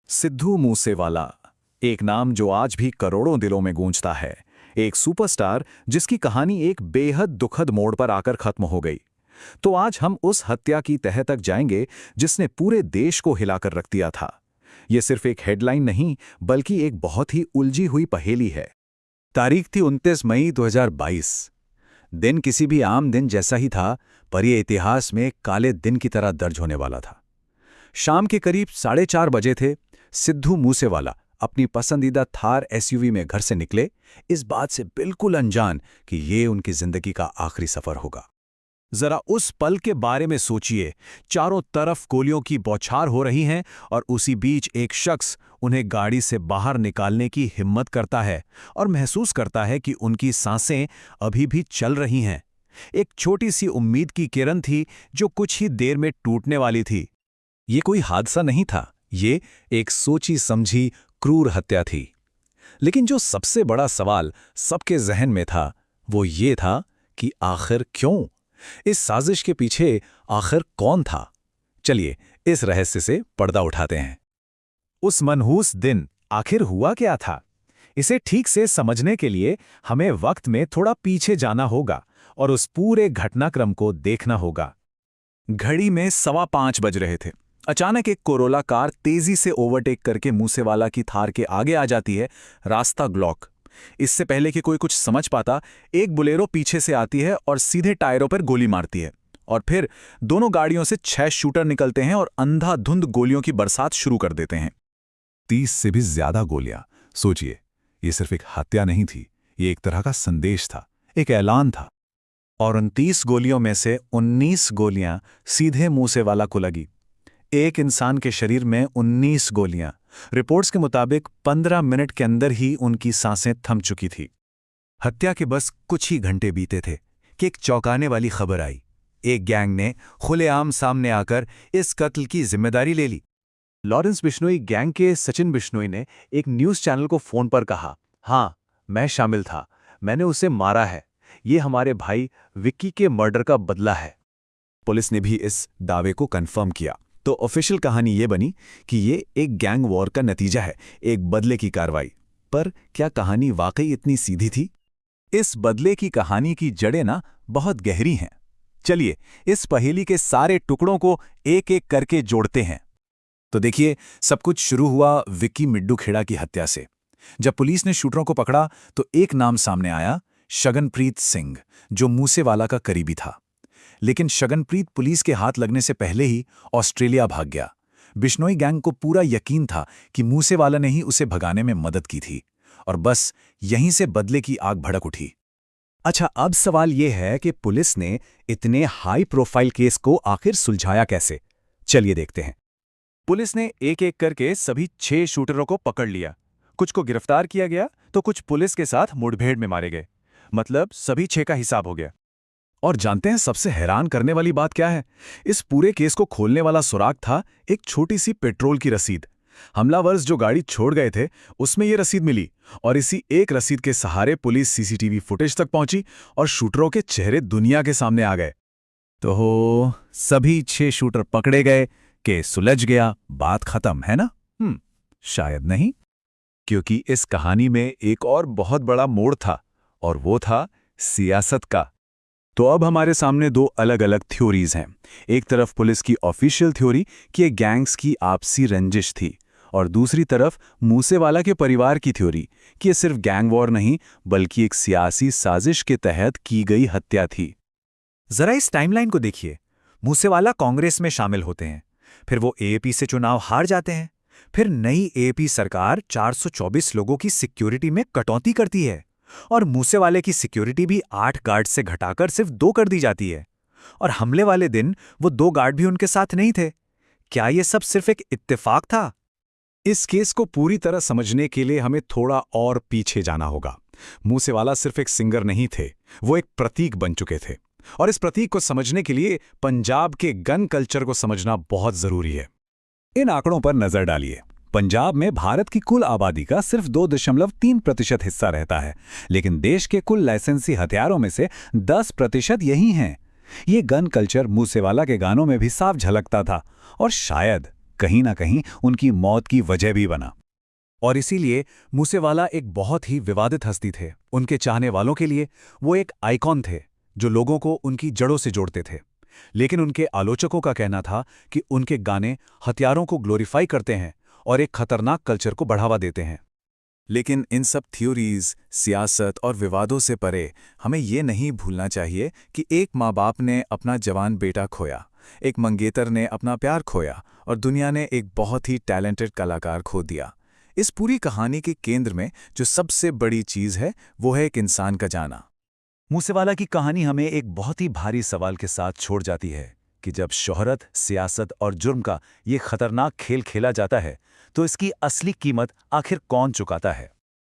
सिद्धू मूसेवाला, एक नाम जो आज भी करोड़ों दिलों में गूंजता है। एक सुपरस्टार जिसकी कहानी एक बेहद दुखद मोड़ पर आकर खत्म हो गई। तो आज हम उस हत्या की तह तक जाएंगे जिसने पूरे देश को हिलाकर रख दिया था। यह सिर्फ एक हेडलाइन नहीं, बल्कि एक बहुत ही उलझी हुई पहेली है। तारीख थी 29 मई 2022। दिन किसी भी आम दिन जैसा ही था, पर यह इतिहास में काले दिन की तरह दर्ज होने वाला था। शाम के करीब 4:30 बजे थे। सिद्धू मूसेवाला अपनी पसंदीदा थार एसयूवी में घर से निकले, इस बात से बिल्कुल अनजान कि ये उनकी जिंदगी का आखिरी सफर होगा। जरा उस पल के बारे में सोचिए। चारों तरफ गोलियों की बौछार हो रही हैं और उसी बीच एक शख्स उन्हें गाड़ी से बाहर निकालने की हिम्मत करता है और महसूस करता है कि उनकी सांसें अभी भी चल रही हैं। एक छोटी सी उम्मीद की किरण थी जो कुछ ही देर में टूटने वाली थी। ये कोई हादसा नहीं था, ये एक सोची समझी क्रूर हत्या थी। लेकिन जो सबसे बड़ा सवाल सबके जहन में था, वो ये था कि आखिर क्यों? इस साजिश के पीछे आखिर कौन था? चलिए इस रहस्य से पर्दा उठाते हैं। उस मनहूस दिन आखिर हुआ क्या था? इसे ठीक से समझने के लिए हमें वक्त में थोड़ा पीछे जाना होगा और उस पूरे घटनाक्रम को देखना होगा। घड़ी में 5:15 बज रहे थे। अचानक एक कोरोला कार तेजी से ओवरटेक करके मूसेवाला की थार के आगे आ जाती है। रास्ता ब्लॉक। इससे पहले कि कोई कुछ समझ पाता, एक बुलेरो पीछे से आती है और सीधे टायरों पर गोली मारती है। और फिर दोनों गाड़ियों से 6 शूटर निकलते हैं और अंधाधुंध गोलियों की बरसात शुरू कर देते हैं। 30 से भी ज्यादा गोलियां। सोचिए, ये सिर्फ एक हत्या नहीं थी, ये एक तरह का संदेश था, एक ऐलान था। और 29 गोलियों में से 19 गोलियां सीधे मूसेवाला को लगी। एक इंसान के शरीर में 19 गोलियां। रिपोर्ट्स के मुताबिक 15 मिनट के अंदर ही उनकी सांसें थम चुकी थी। हत्या के बस कुछ ही घंटे बीते थे कि एक चौंकाने वाली खबर आई। एक गैंग ने खुलेआम सामने आकर इस कत्ल की जिम्मेदारी ले ली। लॉरेंस बिश्नोई गैंग के सचिन बिश्नोई ने एक न्यूज़ चैनल को फोन पर कहा, हाँ, मैं शामिल था, मैंने उसे मारा है, ये हमारे भाई विक्की के मर्डर का बदला है। पुलिस ने भी इस दावे को कंफर्म किया। तो ऑफिशियल कहानी ये बनी कि ये एक गैंग वॉर का नतीजा है, एक बदले की कार्रवाई। पर क्या कहानी वाकई इतनी सीधी थी? इस बदले की कहानी की जड़ें ना बहुत गहरी हैं। चलिए इस पहेली के सारे टुकड़ों को एक एक करके जोड़ते हैं। तो देखिए, सब कुछ शुरू हुआ विक्की मिड्डू खेड़ा की हत्या से। जब पुलिस ने शूटरों को पकड़ा तो एक नाम सामने आया, शगनप्रीत सिंह, जो मूसेवाला का करीबी था। लेकिन शगनप्रीत पुलिस के हाथ लगने से पहले ही ऑस्ट्रेलिया भाग गया। बिश्नोई गैंग को पूरा यकीन था कि मूसेवाला ने ही उसे भगाने में मदद की थी, और बस यहीं से बदले की आग भड़क उठी। अच्छा, अब सवाल यह है कि पुलिस ने इतने हाई प्रोफाइल केस को आखिर सुलझाया कैसे? चलिए देखते हैं। पुलिस ने एक एक करके सभी 6 शूटरों को पकड़ लिया। कुछ को गिरफ्तार किया गया तो कुछ पुलिस के साथ मुठभेड़ में मारे गए। मतलब सभी 6 का हिसाब हो गया। और जानते हैं सबसे हैरान करने वाली बात क्या है? इस पूरे केस को खोलने वाला सुराग था एक छोटी सी पेट्रोल की रसीद। हमलावर जो गाड़ी छोड़ गए थे उसमें ये रसीद मिली, और इसी एक रसीद के सहारे पुलिस सीसीटीवी फुटेज तक पहुंची और शूटरों के चेहरे दुनिया के सामने आ गए। तो सभी 6 शूटर पकड़े गए, केस सुलझ गया, बात खत्म, है ना? शायद नहीं, क्योंकि इस कहानी में एक और बहुत बड़ा मोड़ था, और वो था सियासत का। तो अब हमारे सामने 2 अलग-अलग थ्योरीज हैं। एक तरफ पुलिस की ऑफिशियल थ्योरी कि ये गैंग्स की आपसी रंजिश थी, और दूसरी तरफ मूसेवाला के परिवार की थ्योरी कि ये सिर्फ गैंग वॉर नहीं, बल्कि एक सियासी साजिश के तहत की गई हत्या थी। जरा इस टाइमलाइन को देखिए। मूसेवाला कांग्रेस में शामिल होते हैं, फिर वो एएपी से चुनाव हार जाते हैं, फिर नई एएपी सरकार 424 लोगों की सिक्योरिटी में कटौती करती है, और मूसेवाले की सिक्योरिटी भी 8 गार्ड से घटाकर सिर्फ 2 कर दी जाती है। और हमले वाले दिन वो 2 गार्ड भी उनके साथ नहीं थे। क्या ये सब सिर्फ एक इत्तेफाक था? इस केस को पूरी तरह समझने के लिए हमें थोड़ा और पीछे जाना होगा। मूसेवाला सिर्फ एक सिंगर नहीं थे, वो एक प्रतीक बन चुके थे। और इस प्रतीक को समझने के लिए पंजाब के गन कल्चर को समझना बहुत जरूरी है। इन आंकड़ों पर नजर डालिए। पंजाब में भारत की कुल आबादी का सिर्फ 2.3% हिस्सा रहता है, लेकिन देश के कुल लाइसेंसी हथियारों में से 10% यही हैं। ये गन कल्चर मूसेवाला के गानों में भी साफ झलकता था, और शायद कहीं ना कहीं उनकी मौत की वजह भी बना। और इसीलिए मूसेवाला एक बहुत ही विवादित हस्ती थे। उनके चाहने वालों के लिए वो एक आइकॉन थे जो लोगों को उनकी जड़ों से जोड़ते थे। लेकिन उनके आलोचकों का कहना था कि उनके गाने हथियारों को ग्लोरीफाई करते हैं और एक खतरनाक कल्चर को बढ़ावा देते हैं। लेकिन इन सब थ्योरीज, सियासत और विवादों से परे हमें ये नहीं भूलना चाहिए कि एक माँ बाप ने अपना जवान बेटा खोया, एक मंगेतर ने अपना प्यार खोया और दुनिया ने एक बहुत ही टैलेंटेड कलाकार खो दिया। इस पूरी कहानी के केंद्र में जो सबसे बड़ी चीज़ है वो है एक इंसान का जाना। मूसेवाला की कहानी हमें एक बहुत ही भारी सवाल के साथ छोड़ जाती है कि जब शोहरत, सियासत और जुर्म का ये खतरनाक खेल खेला जाता है तो इसकी असली कीमत आखिर कौन चुकाता है।